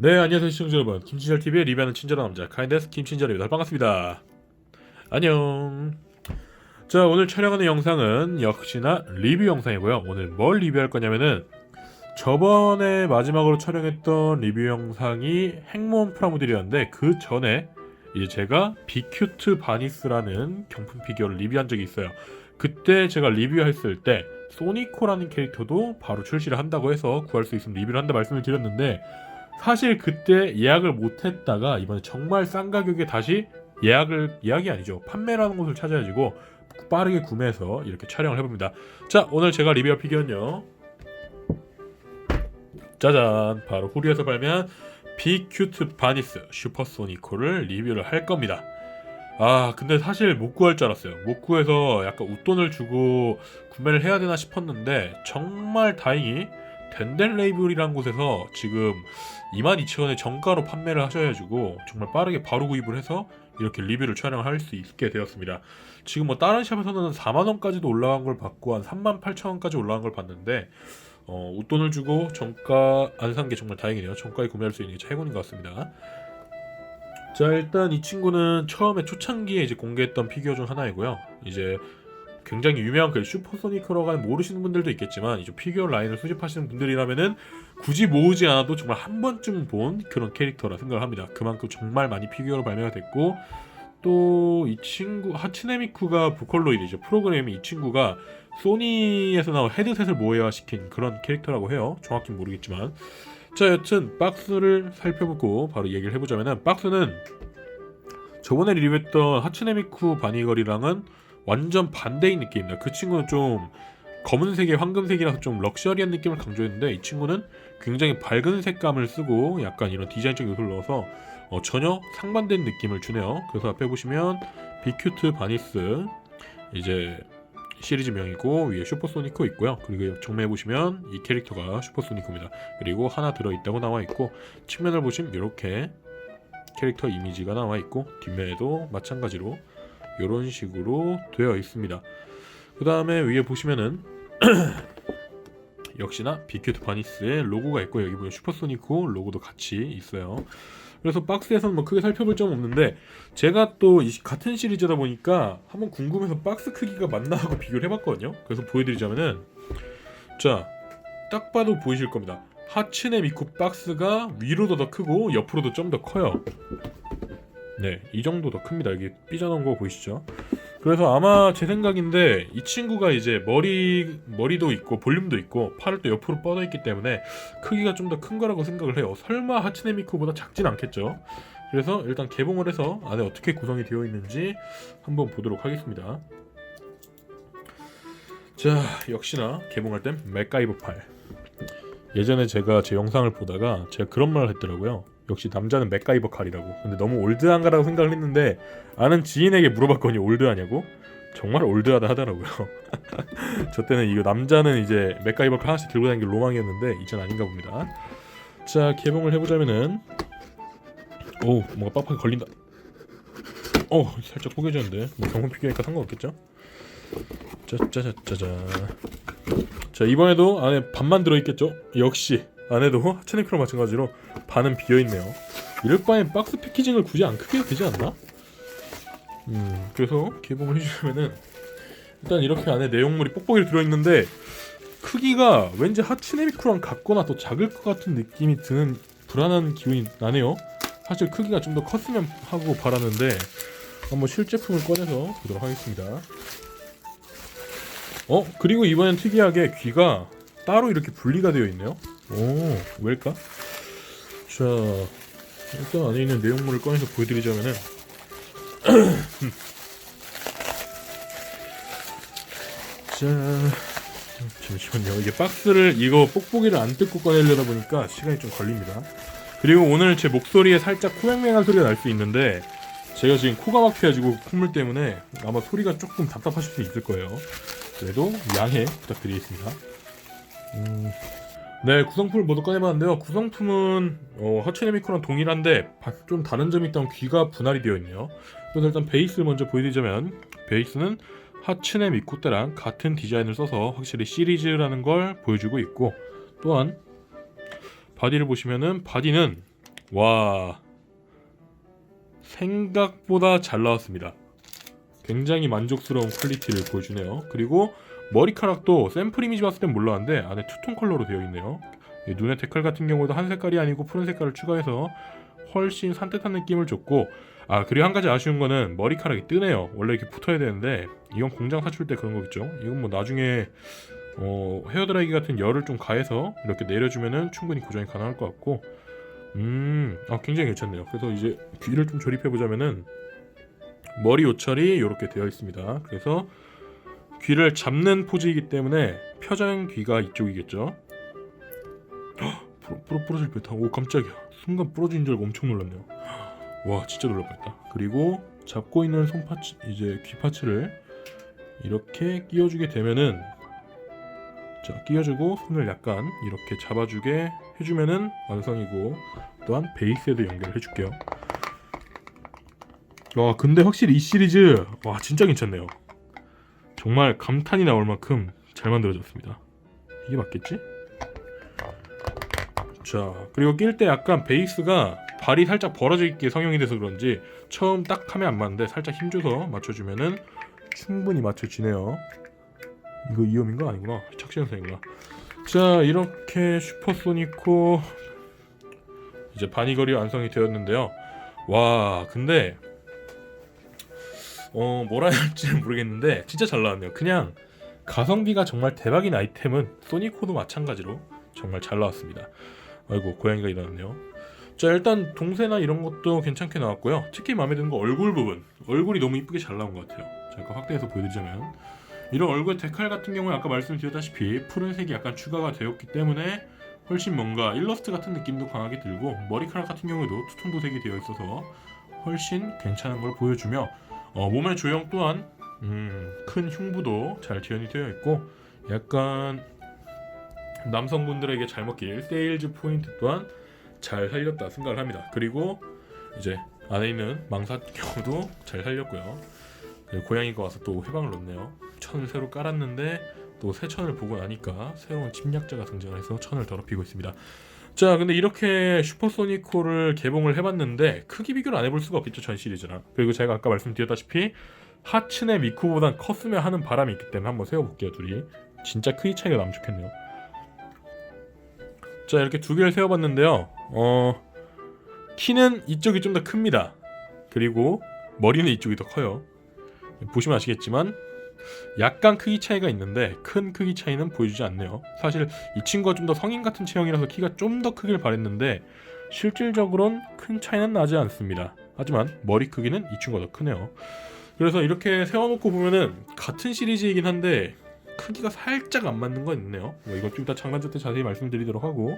네, 안녕하세요 시청자 여러분. 김친절TV의 리뷰하는 친절한 남자 카인데스 김친절입니다. 반갑습니다. 안녕. 자, 오늘 촬영하는 영상은 역시나 리뷰 영상이고요. 오늘 뭘 리뷰할 거냐면은 저번에 마지막으로 촬영했던 리뷰 영상이 행몬 프라모델이었는데 그 전에 이제 제가 비큐트 바니스라는 경품 피규어를 리뷰한 적이 있어요. 그때 제가 리뷰했을 때 소니코라는 캐릭터도 바로 출시를 한다고 해서 구할 수 있으면 리뷰를 한다 말씀을 드렸는데, 사실 그때 예약을 못했다가 이번에 정말 싼 가격에 다시 예약이 아니죠, 판매라는 곳을 찾아가지고 빠르게 구매해서 이렇게 촬영을 해봅니다. 자, 오늘 제가 리뷰할 피규어는요, 짜잔, 바로 후리에서 발매한 비큐트 바니스 슈퍼소니코를 리뷰를 할 겁니다. 근데 사실 못 구할 줄 알았어요. 못 구해서 약간 웃돈을 주고 구매를 해야 되나 싶었는데, 정말 다행히 덴델 레이블이라는 곳에서 지금 22,000원에 정가로 판매를 하셔가지고 정말 빠르게 바로 구입을 해서 이렇게 리뷰를 촬영할 수 있게 되었습니다. 지금 뭐 다른 샵에서는 4만원까지도 올라간 걸 봤고 한 38,000원까지 올라간 걸 봤는데, 웃돈을 주고 정가 안 산 게 정말 다행이네요. 정가에 구매할 수 있는 게 최고인 것 같습니다. 자, 일단 이 친구는 처음에 초창기에 이제 공개했던 피규어 중 하나이고요. 이제 굉장히 유명한 그 슈퍼소니크로가 모르시는 분들도 있겠지만, 이제 피규어 라인을 수집하시는 분들이라면은 굳이 모으지 않아도 정말 한 번쯤 본 그런 캐릭터라 생각을 합니다. 그만큼 정말 많이 피규어로 발매가 됐고, 또 이 친구 하츠네미쿠가 보컬로이드죠. 프로그램이 이 친구가 소니에서 나온 헤드셋을 모해화시킨 그런 캐릭터라고 해요. 정확히 모르겠지만. 자, 여튼 박스를 살펴보고 바로 얘기를 해보자면은, 박스는 저번에 리뷰했던 하츠네미쿠 바니걸이랑은 완전 반대인 느낌입니다. 그 친구는 좀 검은색에 황금색이라서 좀 럭셔리한 느낌을 강조했는데, 이 친구는 굉장히 밝은 색감을 쓰고 약간 이런 디자인적 요소를 넣어서 전혀 상반된 느낌을 주네요. 그래서 앞에 보시면 비큐트 바니스 이제 시리즈명이고, 위에 슈퍼소니코 있고요. 그리고 정면에 보시면 이 캐릭터가 슈퍼소니코입니다. 그리고 하나 들어있다고 나와있고, 측면을 보시면 이렇게 캐릭터 이미지가 나와있고, 뒷면에도 마찬가지로 이런 식으로 되어 있습니다. 그 다음에 위에 보시면은 역시나 비큐트 바니스의 로고가 있고, 여기 보면 슈퍼소니코 로고도 같이 있어요. 그래서 박스에서는 뭐 크게 살펴볼 점 없는데, 제가 또 같은 시리즈다 보니까 한번 궁금해서 박스 크기가 맞나 하고 비교를 해봤거든요. 그래서 보여드리자면은, 자, 딱 봐도 보이실 겁니다. 하츠네 미쿠 박스가 위로도 더 크고 옆으로도 좀 더 커요. 네, 이 정도 더 큽니다. 여기 삐져나온 거 보이시죠? 그래서 아마 제 생각인데, 이 친구가 이제 머리도 있고 볼륨도 있고 팔을 또 옆으로 뻗어 있기 때문에 크기가 좀 더 큰 거라고 생각을 해요. 설마 하츠네 미쿠보다 작진 않겠죠? 그래서 일단 개봉을 해서 안에 어떻게 구성이 되어 있는지 한번 보도록 하겠습니다. 자, 역시나 개봉할 땐 맥가이버 팔. 예전에 제가 제 영상을 보다가 제가 그런 말을 했더라고요. 역시 남자는 맥가이버 칼이라고. 근데 너무 올드한가라고 생각을 했는데, 아는 지인에게 물어봤거니 올드하냐고? 정말 올드하다 하더라고요. 저 때는 이거 남자는 이제 맥가이버 칼 하나씩 들고 다니는 게 로망이었는데, 이젠 아닌가 봅니다. 자, 개봉을 해보자면은, 오, 뭔가 빡빡이 걸린다. 살짝 포개졌는데 뭐 경품 피규어니까 상관없겠죠? 짜자자자자. 자, 이번에도 안에 반만 들어있겠죠? 역시 안에도 하츠네미쿠랑 마찬가지로 반은 비어있네요. 이럴 바엔 박스 패키징을 굳이 안 크게 해도 되지 않나? 그래서 개봉을 해주면은, 일단 이렇게 안에 내용물이 뽁뽁이로 들어있는데, 크기가 왠지 하츠네미쿠랑 같거나 더 작을 것 같은 느낌이 드는 불안한 기운이 나네요. 사실 크기가 좀 더 컸으면 하고 바랐는데, 한번 실제품을 꺼내서 보도록 하겠습니다. 그리고 이번엔 특이하게 귀가 따로 이렇게 분리가 되어 있네요. 왜일까? 자, 일단 안에 있는 내용물을 꺼내서 보여드리자면은, 자, 잠시만요. 이게 박스를, 이거 뽁뽁이를 안 뜯고 꺼내려다 보니까 시간이 좀 걸립니다. 그리고 오늘 제 목소리에 살짝 코맹맹한 소리가 날 수 있는데, 제가 지금 코가 막혀가지고 콧물 때문에 아마 소리가 조금 답답하실 수 있을 거예요. 그래도 양해 부탁드리겠습니다. 네, 구성품을 모두 꺼내봤는데요. 구성품은 하츠네미쿠랑 동일한데 좀 다른 점이 있다면 귀가 분할이 되어 있네요. 그래서 일단 베이스를 먼저 보여드리자면, 베이스는 하츠네미쿠 때랑 같은 디자인을 써서 확실히 시리즈라는 걸 보여주고 있고, 또한 바디를 보시면은, 바디는 와, 생각보다 잘 나왔습니다. 굉장히 만족스러운 퀄리티를 보여주네요. 그리고 머리카락도 샘플 이미지 봤을 땐 몰랐는데 안에 투톤 컬러로 되어 있네요. 눈의 데칼 같은 경우도 한 색깔이 아니고 푸른 색깔을 추가해서 훨씬 산뜻한 느낌을 줬고, 그리고 한 가지 아쉬운 거는 머리카락이 뜨네요. 원래 이렇게 붙어야 되는데 이건 공장 사출 때 그런 거겠죠. 이건 뭐 나중에 헤어드라이기 같은 열을 좀 가해서 이렇게 내려주면은 충분히 고정이 가능할 것 같고, 굉장히 괜찮네요. 그래서 이제 귀를 좀 조립해 보자면은 머리 요철이 이렇게 되어 있습니다. 그래서 귀를 잡는 포즈이기 때문에 펴진 귀가 이쪽이겠죠. 부러질 뻔했다. 오, 깜짝이야. 순간 부러진 줄 알고 엄청 놀랐네요. 와, 진짜 놀랄 뻔했다. 그리고 잡고 있는 손파츠, 이제 귀 파츠를 이렇게 끼워주게 되면은, 자, 끼워주고 손을 약간 이렇게 잡아주게 해주면은 완성이고, 또한 베이스에도 연결을 해줄게요. 와, 근데 확실히 이 시리즈 와 진짜 괜찮네요. 정말 감탄이 나올 만큼 잘 만들어졌습니다. 이게 맞겠지? 자, 그리고 낄 때 약간 베이스가 발이 살짝 벌어져 있게 성형이 돼서 그런지 처음 딱 하면 안 맞는데 살짝 힘줘서 맞춰주면은 충분히 맞춰지네요. 이거 이음인가? 아니구나. 착시현상이구나. 자, 이렇게 슈퍼소니코 이제 바니걸이 완성이 되었는데요. 와, 근데 뭐라 해야 할지 모르겠는데 진짜 잘 나왔네요. 그냥 가성비가 정말 대박인 아이템은 소니코도 마찬가지로 정말 잘 나왔습니다. 아이고, 고양이가 일어났네요. 자, 일단 동세나 이런 것도 괜찮게 나왔고요. 특히 마음에 드는 거 얼굴 부분. 얼굴이 너무 이쁘게 잘 나온 것 같아요. 잠깐 확대해서 보여드리자면 이런 얼굴 데칼 같은 경우에 아까 말씀드렸다시피 푸른색이 약간 추가가 되었기 때문에 훨씬 뭔가 일러스트 같은 느낌도 강하게 들고, 머리카락 같은 경우에도 투톤 도색이 되어 있어서 훨씬 괜찮은 걸 보여주며, 몸의 조형 또한 큰 흉부도 잘 재현이 되어 있고, 약간 남성분들에게 잘 먹힐 세일즈 포인트 또한 잘 살렸다 생각을 합니다. 그리고 이제 안에 있는 망사 경우도 잘 살렸고요. 고양이가 와서 또 해방을 넣네요. 천을 새로 깔았는데 또 새 천을 보고 나니까 새로운 침략자가 등장을 해서 천을 더럽히고 있습니다. 자, 근데 이렇게 슈퍼소니코를 개봉을 해봤는데 크기 비교를 안 해볼 수가 없겠죠, 전 시리즈랑. 그리고 제가 아까 말씀드렸다시피 하츠네 미쿠보단 컸으면 하는 바람이 있기 때문에 한번 세워볼게요. 둘이 진짜 크기 차이가 나면 좋겠네요. 자, 이렇게 두 개를 세워봤는데요. 키는 이쪽이 좀 더 큽니다. 그리고 머리는 이쪽이 더 커요. 보시면 아시겠지만 약간 크기 차이가 있는데 큰 크기 차이는 보여주지 않네요. 사실 이 친구가 좀 더 성인 같은 체형이라서 키가 좀 더 크길 바랬는데 실질적으로는 큰 차이는 나지 않습니다. 하지만 머리 크기는 이 친구가 더 크네요. 그래서 이렇게 세워놓고 보면은 같은 시리즈이긴 한데 크기가 살짝 안 맞는 건 있네요. 이건 좀 이따 장난질 때 자세히 말씀드리도록 하고,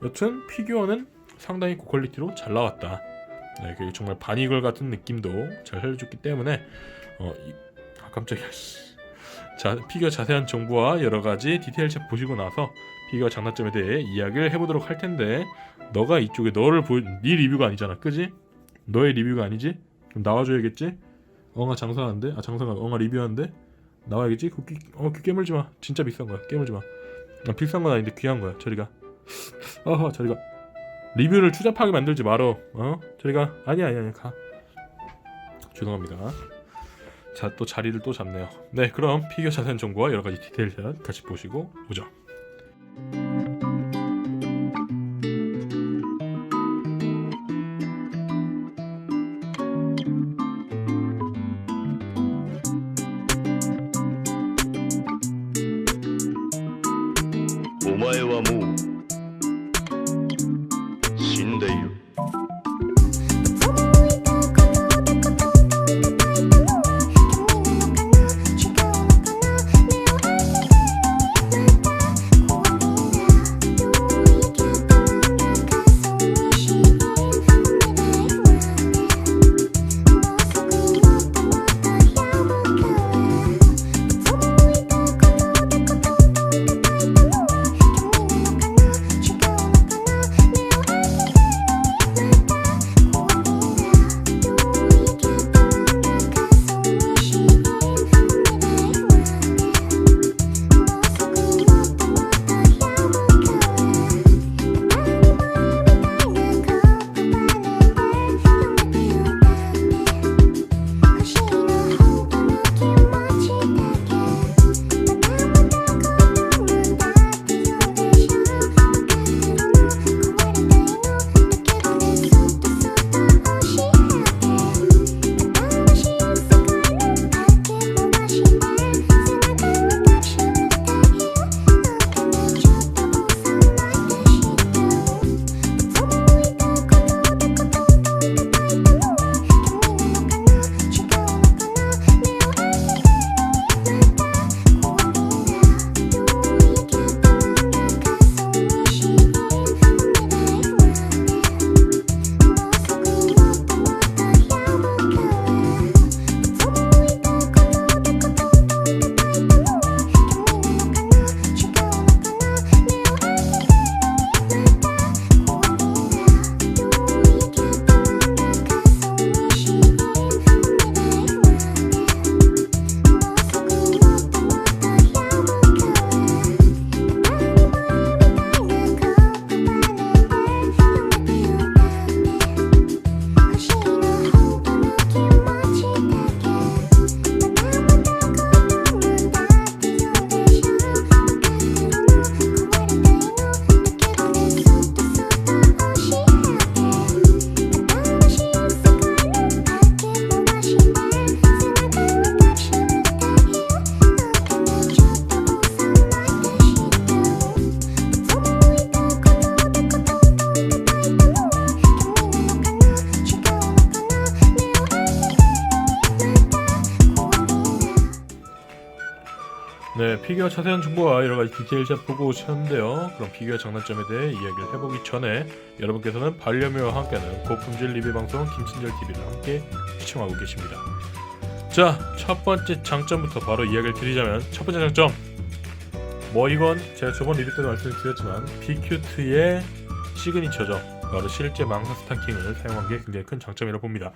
여튼 피규어는 상당히 고퀄리티로 잘 나왔다. 네, 그리고 정말 바니걸 같은 느낌도 잘 살려줬기 때문에 깜짝이야. 자, 피규어 자세한 정보와 여러가지 디테일 책 보시고 나서 피규어 장단점에 대해 이야기를 해보도록 할 텐데, 너가 이쪽에 네 리뷰가 아니잖아, 그지? 너의 리뷰가 아니지? 그럼 나와줘야겠지? 엉아 장사하는데? 장사가 엉아 리뷰하는데? 나와야겠지? 귀 깨물지 마. 진짜 비싼 거야. 깨물지 마. 비싼 건 아닌데 귀한 거야. 저리가. 저리가. 리뷰를 추잡하게 만들지 말어. 저리가. 아니야. 가. 죄송합니다. 자, 또 자리를 또 잡네요. 네, 그럼 피규어 자세한 정보와 여러 가지 디테일 같이 보시고 오죠. 네, 피규어 자세한 정보와 여러가지 디테일샷 보고 오셨는데요. 그럼 피규어 장단점에 대해 이야기를 해보기 전에 여러분께서는 반려묘와 함께하는 고품질 리뷰 방송 김친절TV를 함께 시청하고 계십니다. 자, 첫 번째 장점부터 바로 이야기를 드리자면, 첫 번째 장점, 이건 제가 저번 리뷰 때도 말씀드렸지만 빅큐트의 시그니처죠. 바로 실제 망사 스타킹을 사용한 게 굉장히 큰 장점이라고 봅니다.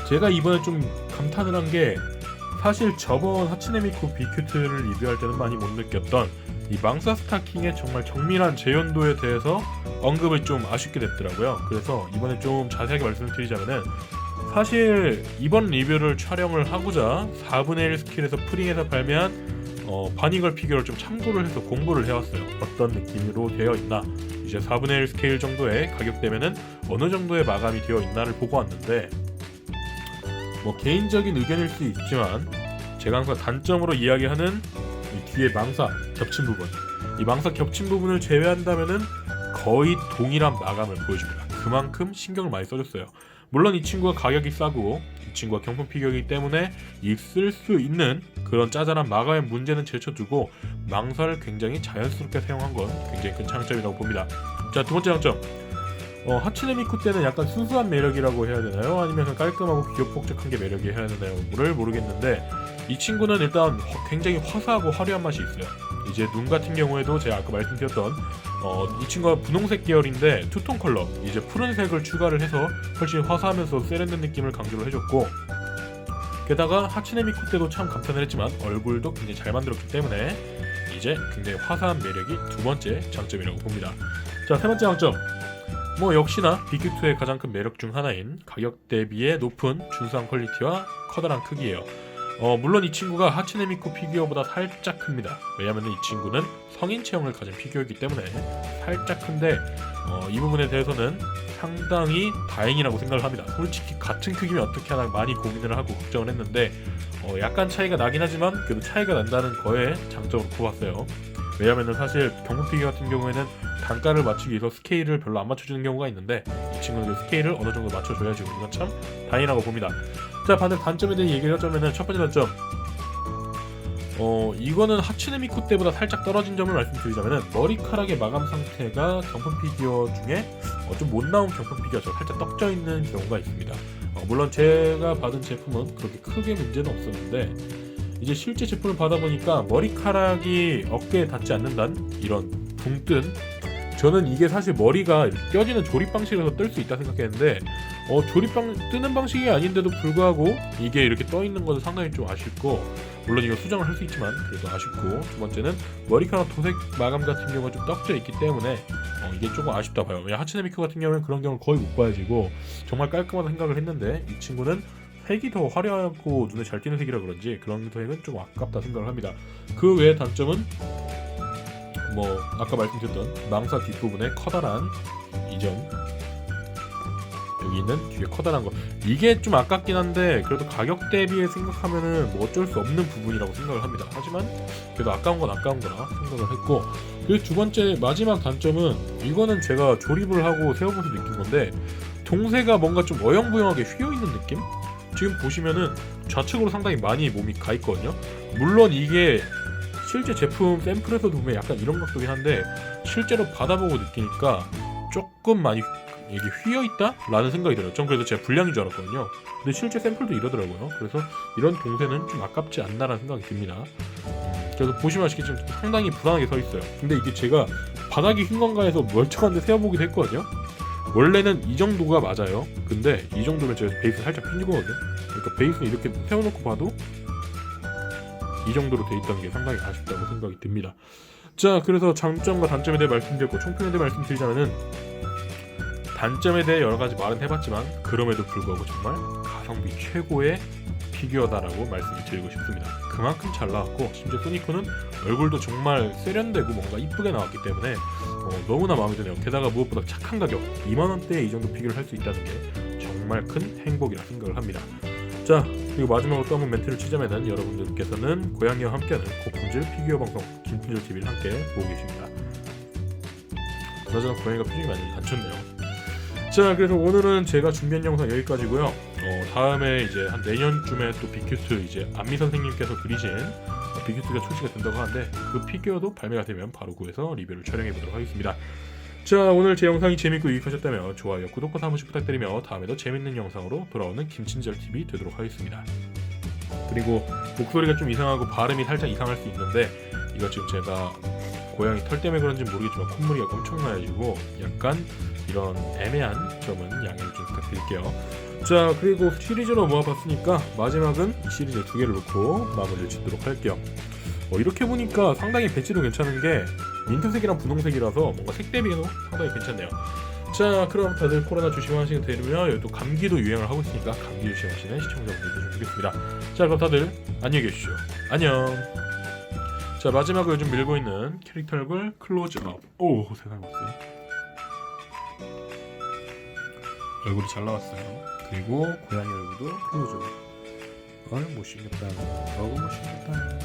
제가 이번에 좀 감탄을 한 게, 사실 저번 하츠네미쿠 빅큐트를 리뷰할 때는 많이 못 느꼈던 이 망사 스타킹의 정말 정밀한 재현도에 대해서 언급을 좀 아쉽게 됐더라고요. 그래서 이번에 좀 자세하게 말씀을 드리자면은, 사실 이번 리뷰를 촬영을 하고자 4분의 1 스케일에서 프링해서 발매한 바니걸 피규어를 좀 참고를 해서 공부를 해왔어요. 어떤 느낌으로 되어 있나, 이제 4분의 1 스케일 정도의 가격대면은 어느 정도의 마감이 되어 있나를 보고 왔는데, 개인적인 의견일 수 있지만 제가 항상 단점으로 이야기하는 이 뒤에 망사 겹친 부분, 이 망사 겹친 부분을 제외한다면은 거의 동일한 마감을 보여줍니다. 그만큼 신경을 많이 써줬어요. 물론 이 친구가 가격이 싸고 이 친구가 경품 피규어이기 때문에 있을 수 있는 그런 짜잘한 마감의 문제는 제쳐두고 망사를 굉장히 자연스럽게 사용한 건 굉장히 큰 장점이라고 봅니다. 자, 두 번째 장점, 하츠네미쿠 때는 약간 순수한 매력이라고 해야 되나요? 아니면 깔끔하고 귀엽복잡한 게 매력이 해야 되나요?를 모르겠는데, 이 친구는 일단 굉장히 화사하고 화려한 맛이 있어요. 이제 눈 같은 경우에도 제가 아까 말씀드렸던 이 친구가 분홍색 계열인데 투톤 컬러, 이제 푸른색을 추가를 해서 훨씬 화사하면서 세련된 느낌을 강조를 해줬고, 게다가 하츠네미쿠 때도 참 감탄을 했지만 얼굴도 굉장히 잘 만들었기 때문에 이제 굉장히 화사한 매력이 두 번째 장점이라고 봅니다. 자, 세 번째 장점, 역시나 빅큐트의 가장 큰 매력 중 하나인 가격 대비의 높은 준수한 퀄리티와 커다란 크기예요. 물론 이 친구가 하츠네미쿠 피규어보다 살짝 큽니다. 왜냐하면 이 친구는 성인 체형을 가진 피규어이기 때문에 살짝 큰데, 이 부분에 대해서는 상당히 다행이라고 생각을 합니다. 솔직히 같은 크기면 어떻게 하나 많이 고민을 하고 걱정을 했는데, 약간 차이가 나긴 하지만 그래도 차이가 난다는 거에 장점으로 꼽았어요. 왜냐하면 사실 경품 피규어 같은 경우에는 단가를 맞추기 위해서 스케일을 별로 안 맞춰주는 경우가 있는데, 이 친구는 그 스케일을 어느 정도 맞춰줘야지 이건 참 다행이라고 봅니다. 자, 반대 단점에 대해 얘기를 하자면, 첫 번째 단점, 이거는 하츠네미쿠 때보다 살짝 떨어진 점을 말씀드리자면은, 머리카락의 마감 상태가 경품 피규어 중에 좀 못 나온 경품 피규어처럼 살짝 떡져 있는 경우가 있습니다. 물론 제가 받은 제품은 그렇게 크게 문제는 없었는데, 이제 실제 제품을 받아보니까 머리카락이 어깨에 닿지 않는다는 이런 붕뜬, 저는 이게 사실 머리가 껴지는 조립 방식에서 뜰 수 있다 생각했는데, 뜨는 방식이 아닌데도 불구하고 이게 이렇게 떠 있는 것은 상당히 좀 아쉽고, 물론 이거 수정을 할 수 있지만 그래도 아쉽고, 두 번째는 머리카락 도색 마감 같은 경우가 좀 떡져 있기 때문에 이게 조금 아쉽다 봐요. 하츠네미쿠 같은 경우는 그런 경우를 거의 못 봐야지고 정말 깔끔하다 생각을 했는데, 이 친구는 색이 더 화려하고 눈에 잘 띄는 색이라 그런지 그런 색은 좀 아깝다 생각을 합니다. 그 외의 단점은 아까 말씀드렸던 망사 뒷부분에 커다란 이점, 여기 있는 뒤에 커다란 거, 이게 좀 아깝긴 한데 그래도 가격 대비에 생각하면은 어쩔 수 없는 부분이라고 생각을 합니다. 하지만 그래도 아까운 건 아까운 거라 생각을 했고, 그 두 번째 마지막 단점은, 이거는 제가 조립을 하고 세워보면서 느낀 건데, 동세가 뭔가 좀 어영부영하게 휘어있는 느낌? 지금 보시면은 좌측으로 상당히 많이 몸이 가 있거든요. 물론 이게 실제 제품 샘플에서도 보면 약간 이런 각도긴 한데, 실제로 받아보고 느끼니까 조금 많이 이게 휘어있다? 라는 생각이 들어요. 전 그래서 제가 불량인 줄 알았거든요. 근데 실제 샘플도 이러더라고요. 그래서 이런 동세는 좀 아깝지 않나라는 생각이 듭니다. 그래서 보시면 아시겠지만 상당히 불안하게 서 있어요. 근데 이게 제가 바닥이 흰 건가 해서 멀쩡한데 세워보기도 했거든요. 원래는 이 정도가 맞아요. 근데 이 정도면 제가 베이스 살짝 핀거거든요. 그러니까 베이스는 이렇게 세워놓고 봐도 이 정도로 돼 있다는 게 상당히 아쉽다고 생각이 듭니다. 자, 그래서 장점과 단점에 대해 말씀드렸고, 총평에 대해 말씀드리자면은, 단점에 대해 여러 가지 말은 해봤지만 그럼에도 불구하고 정말 가성비 최고의 피규어다라고 말씀을 드리고 싶습니다. 그만큼 잘 나왔고, 심지어 소니코는 얼굴도 정말 세련되고 뭔가 이쁘게 나왔기 때문에 너무나 마음에 드네요. 게다가 무엇보다 착한 가격, 2만원대에 이 정도 피규어를 할 수 있다는 게 정말 큰 행복이라 생각을 합니다. 자, 그리고 마지막으로 또 한번 멘트를 치자면은, 여러분들께서는 고양이와 함께하는 고품질 피규어 방송 김친절TV를 함께 보고 계십니다. 그나저나 고양이가 표정이 많이 안 좋네요. 자, 그래서 오늘은 제가 준비한 영상 여기까지고요. 다음에 이제 한 내년쯤에 또 빅큐트 이제 안미 선생님께서 그리신 빅큐트가 출시가 된다고 하는데 그 피규어도 발매가 되면 바로 구해서 리뷰를 촬영해 보도록 하겠습니다. 자, 오늘 제 영상이 재밌고 유익하셨다면 좋아요, 구독과 한 번씩 부탁드리며 다음에도 재밌는 영상으로 돌아오는 김친절TV 되도록 하겠습니다. 그리고 목소리가 좀 이상하고 발음이 살짝 이상할 수 있는데 이거 지금 제가 고양이 털 때문에 그런지 모르겠지만 콧물이 엄청나가지고 약간 이런 애매한 점은 양해를 좀 부탁드릴게요. 자, 그리고 시리즈로 모아봤으니까 마지막은 이 시리즈 2개를 놓고 마무리를 짓도록 할게요. 이렇게 보니까 상당히 배치도 괜찮은 게 민트색이랑 분홍색이라서 뭔가 색 대비도 상당히 괜찮네요. 자, 그럼 다들 코로나 조심하시고 되면 여기 또 감기도 유행을 하고 있으니까 감기 조심하시는 시청자분들도 좀 좋겠습니다. 자, 그럼 다들 안녕히 계십시오. 안녕. 자, 마지막으로 요즘 밀고 있는 캐릭터 얼굴 클로즈업. 오, 세상에 없어요. 얼굴이 잘 나왔어요. 그리고 고양이 얼굴도 클로즈업. 못생겼다. 못생겼다.